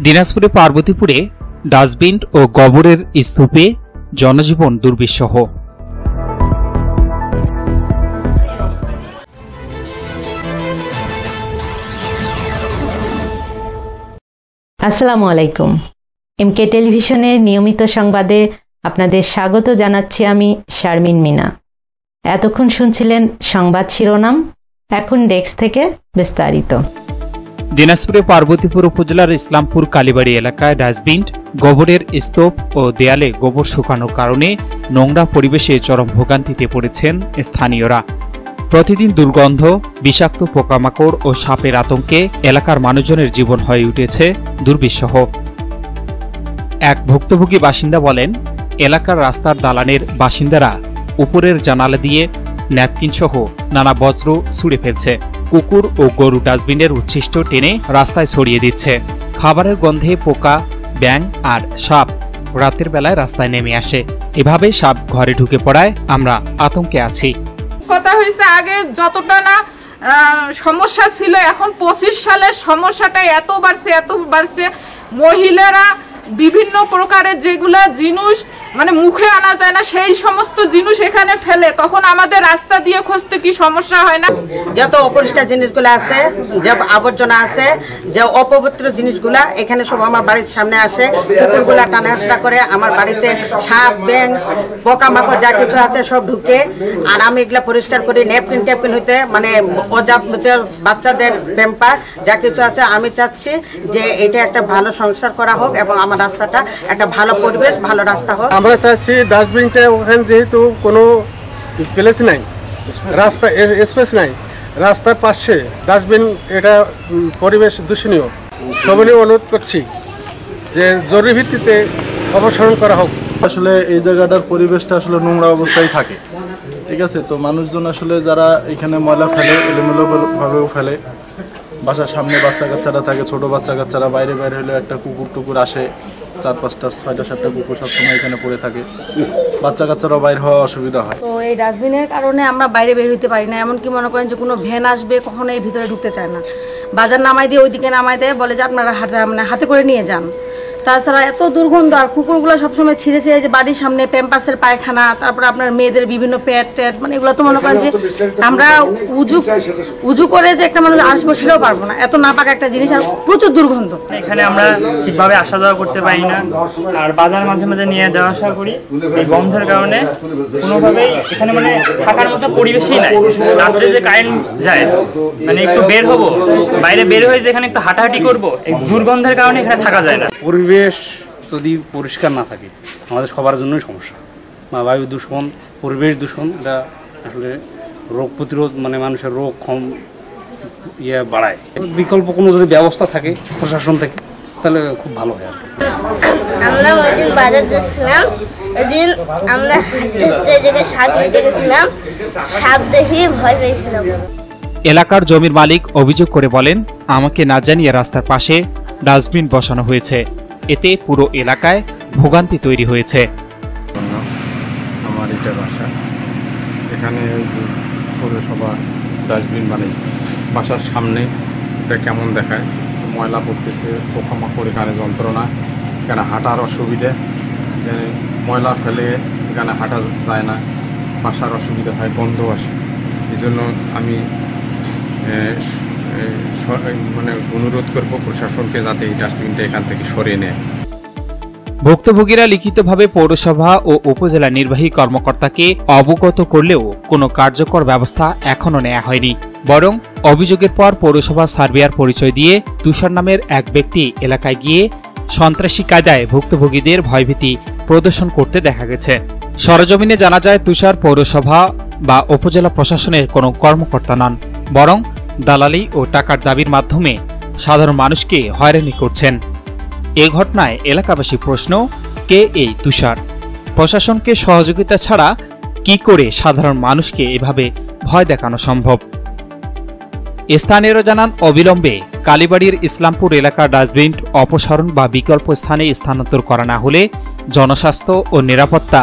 দিনাজপুরে পার্বতীপুরে ডাস্টবিন ও গোবরের স্তূপে জনজীবন দুর্বিষহ। আসসালামু আলাইকুম। এমকে টেলিভিশনের নিয়মিত সংবাদে আপনাদের স্বাগত জানাচ্ছি আমি শারমিন মিনা। এতক্ষণ শুনছিলেন সংবাদ শিরোনাম, এখন ডেস্ক থেকে বিস্তারিত। দিনাজপুরে পার্বতীপুর উপজেলার ইসলামপুর কালীবাড়ি এলাকায় ডাস্টবিন, গোবরের স্তূপ ও দেয়ালে গোবর শুকানোর কারণে নোংরা পরিবেশে চরম ভোগান্তিতে পড়েছেন স্থানীয়রা। প্রতিদিন দুর্গন্ধ, বিষাক্ত পোকামাকড় ও সাপের আতঙ্কে এলাকার মানুষজনের জীবন হয়ে উঠেছে দুর্বিষহ। এক ভুক্তভোগী বাসিন্দা বলেন, এলাকার রাস্তার দালানের বাসিন্দারা উপরের জানালা দিয়ে ন্যাপকিন সহ নানা বজ্র ছুঁড়ে ফেলছে। কুকুর ও গরু ডাস্টবিনের উচ্ছিষ্ট টেনে রাস্তায় ছড়িয়ে দিচ্ছে। খাবারের গন্ধে পোকা, ব্যাঙ আর সাপ রাতের বেলায় রাস্তায় নেমে আসে। এভাবে সাপ ঘরে ঢুকে পড়ায় আমরা আতঙ্কে আছি। কথা হয়েছে, আগে যতটা না সমস্যা ছিল, এখন 25 সালের সমস্যাটা এত বাড়ছে। মহিলারা বিভিন্ন প্রকারের যেগুলা জিনিস মানে মুখে আনা যায় না, সেই সমস্ত জিনিস এখানে ফেলে, তখন আমাদের রাস্তা দিয়ে খুঁজতে কি সমস্যা হয় না? যত অপরিষ্কার জিনিসগুলো আছে, যে আবর্জনা আছে, যে অপবিত্র জিনিসগুলা এখানে সব আমার বাড়ির সামনে আসে। কুকুরগুলা টানা হেঁচড়া করে আমার বাড়িতে সাপ, ব্যাঙ, পোকামাকড় যা কিছু আছে সব ঢুকে। আর আমি এগুলা পরিষ্কার করি, ন্যাপকিন হইতে মানে বাচ্চাদের প্যাম্পার যা কিছু আছে। আমি চাচ্ছি যে এটা একটা ভালো সংসার করা হোক এবং আমার রাস্তাটা একটা ভালো পরিবেশ, ভালো রাস্তা হোক। আমরা চাচ্ছি ডাস্টবিনটা ওখানে যেহেতু কোনো প্লেস নাই, রাস্তা স্পেস নাই, রাস্তার পাশে ডাস্টবিন, এটা পরিবেশ দূষণীয়। সবাই অনুরোধ করছি যে জরুরি ভিত্তিতে অপসারণ করা হোক। আসলে এই জায়গাটার পরিবেশটা আসলে নোংরা অবস্থায় থাকে, ঠিক আছে। তো মানুষজন আসলে যারা এখানে ময়লা ফেলে, এলোমেলোভাবেও ফেলে। বাসার সামনে বাচ্চা কাচ্চারা থাকে, ছোট বাচ্চা কাচ্চারা বাইরে হলে একটা কুকুর আসে, 4-5টা 6টা-7টা কুকুর সবসময় এখানে পড়ে থাকে, বাচ্চা কাচ্চারাও বাইরে হওয়া অসুবিধা হয়। তো এই ডাস্টবিনের কারণে আমরা বাইরে বের হইতে পারি না। এমনকি মনে করেন যে কোনো ভ্যান আসবে, কখনো এই ভিতরে ঢুকতে চায় না। বাজার নামাই দিয়ে ওইদিকে নামাই দেয়, বলে যে আপনারা হাতে করে নিয়ে যান। তাছাড়া এত দুর্গন্ধ, আর কুকুরগুলো সবসময় ছিঁড়েছে যে বাড়ির সামনে প্যাম্পাসের পায়খানা, তারপরে আপনার মেয়েদের বিভিন্ন প্যাড মানে এগুলো তো মনে করেন যে আমরা উজু করে যে একটা মানুষ আসবো সেটাও পারবো না, এত নাপাক একটা জিনিস, আর প্রচুর দুর্গন্ধ। এখানে আমরা ঠিকভাবে আসা যাওয়া করতে পারি না, আর বাজার মাঝে মাঝে নিয়ে যাওয়া আসা করি। এই গন্ধের কারণে কোনোভাবেই এখানে মানে থাকার মতো পরিবেশই নাই। রাত্রে যে কারেন্ট যায়, মানে একটু বের হবো, বাইরে বের হয়ে যে এখানে একটু হাঁটাহাঁটি করবো, এই দুর্গন্ধের কারণে এখানে থাকা যায় না। পরিবেশ যদি পরিষ্কার না থাকে আমাদের সবার জন্যই সমস্যা। বায়ু দূষণ, পরিবেশ দূষণ, এটা আসলে রোগ প্রতিরোধ মানে মানুষের রোগ বাড়ায়। বিকল্প কোনো যদি ব্যবস্থা থাকে প্রশাসন থেকে তাহলে খুব ভালো হয়। আমরা ওইদিন বাজার যাচ্ছিলাম, ওইদিন আমরা হাঁটতে জায়গায় সাপ দেখতে গেছিলাম, সাপ দেখে ভয় পেয়েছিলাম। এলাকার জমির মালিক অভিযোগ করে বলেন, আমাকে না জানিয়ে রাস্তার পাশে ডাস্টবিন বসানো হয়েছে, এতে পুরো এলাকায় ভোগান্তি তৈরি হয়েছে। আমার এটা বাসা, এখানে পৌরসভা ডাস্টবিন বানিয়েছে বাসার সামনে। এটা কেমন দেখায়, ময়লা পড়তেছে, পোকামাকড়, এখানে যন্ত্রণা, এখানে হাঁটার অসুবিধে, এখানে ময়লা ফেলে এখানে হাঁটা যায় না, বাসার অসুবিধা হয়, গন্ধ আসে। এই জন্য আমি মানে অনুরোধ করব প্রশাসনকে যাতে এই ডাস্টবিনটা এখান থেকে সরিয়ে নেয়। ভুক্তভোগীরা লিখিতভাবে পৌরসভা ও উপজেলা নির্বাহী কর্মকর্তাকে অবগত করলেও কোনো কার্যকর ব্যবস্থা এখনো নেওয়া হয়নি। বরং অভিযোগের পর পৌরসভা সার্ভেয়ার পরিচয় দিয়ে তুষার নামের এক ব্যক্তি এলাকায় গিয়ে সন্ত্রাসী কায়দায় ভুক্তভোগীদের ভয়ভীতি প্রদর্শন করতে দেখা গেছে। সরেজমিনে জানা যায়, তুষার পৌরসভা বা উপজেলা প্রশাসনের কোনো কর্মকর্তা নন, বরং দালালি ও টাকার দাবির মাধ্যমে সাধারণ মানুষকে হয়রানি করছেন। এ ঘটনায় এলাকাবাসী প্রশ্ন, কে এই তুষার? প্রশাসনকে সহযোগিতা ছাড়া কি করে সাধারণ মানুষকে এভাবে ভয় দেখানো সম্ভব? স্থানীয়রা জানান, অবিলম্বে কালীবাড়ির ইসলামপুর এলাকার ডাস্টবিন অপসারণ বা বিকল্প স্থানে স্থানান্তর করা না হলে জনস্বাস্থ্য ও নিরাপত্তা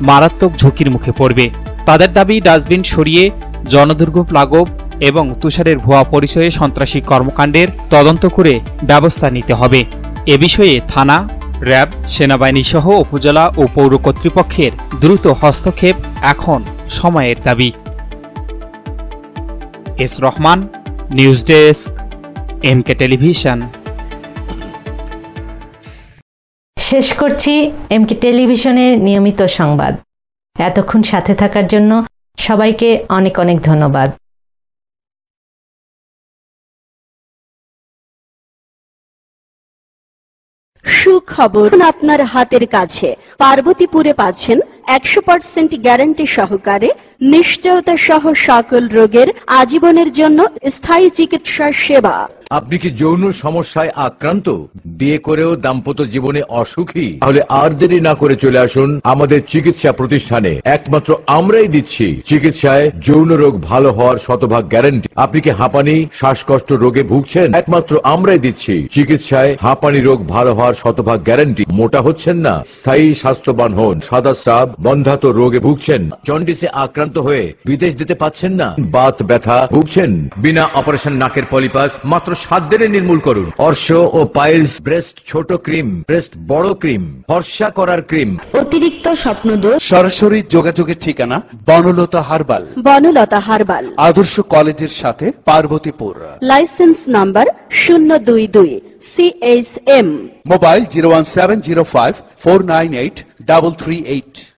মারাত্মক ঝুঁকির মুখে পড়বে। তাদের দাবি, ডাস্টবিন সরিয়ে জনদুর্ভোগ লাঘব এবং তুষারের ভুয়া পরিচয়ে সন্ত্রাসী কর্মকাণ্ডের তদন্ত করে ব্যবস্থা নিতে হবে। এ বিষয়ে থানা, র্যাব, সেনাবাহিনী সহ উপজেলা ও পৌর কর্তৃপক্ষের দ্রুত হস্তক্ষেপ এখন সময়ের দাবি। S Rahman, news desk, MK television. শেষ করছি এমকে টেলিভিশনের নিয়মিত সংবাদ। এতক্ষণ সাথে থাকার জন্য সবাইকে অনেক অনেক ধন্যবাদ। সুখবর আপনার হাতের কাছে। পার্বতীপুরে পাচ্ছেন 100% গ্যারান্টি সহকারে নিশ্চয়তা সহ সকল রোগের আজীবনের জন্য স্থায়ী চিকিৎসা সেবা। আপনি কি যৌন সমস্যায় আক্রান্ত, বিয়ে করেও দাম্পত্য জীবনে অসুখী? তাহলে আর দেরি না করে চলে আসুন আমাদের চিকিৎসা প্রতিষ্ঠানে। একমাত্র আমরাই দিচ্ছি চিকিৎসায় যৌন রোগ ভালো হওয়ার শতভাগ গ্যারান্টি। আপনি কি হাঁপানি, শ্বাসকষ্ট রোগে ভুগছেন? একমাত্র আমরাই দিচ্ছি চিকিৎসায় হাঁপানি রোগ ভালো হওয়ার শতভাগ গ্যারান্টি। মোটা হচ্ছেন না, স্থায়ী স্বাস্থ্যবান হন। সাদা স্রাব, বন্ধ্যাত্ব রোগে ভুগছেন, জন্ডিসে আক্রান্ত হয়ে বিদেশ যেতে পাচ্ছেন না, বাত ব্যথা ভুগছেন, বিনা অপারেশন নাকের পলিপাস মাত্র 7 দিনে নির্মূল করুন। অর্শ ও পাইলস, ব্রেস্ট ছোট ক্রিম, ব্রেস্ট বড় ক্রিম, ফর্সা করার ক্রিম, অতিরিক্ত স্বপ্নদোষ। সরাসরি যোগাযোগের ঠিকানা বনলতা হার্বাল, বনলতা হার্বাল, আদর্শ কলেজের সাথে, Parbatipur. Licence number 022 CSM, mobile 01705 498 338।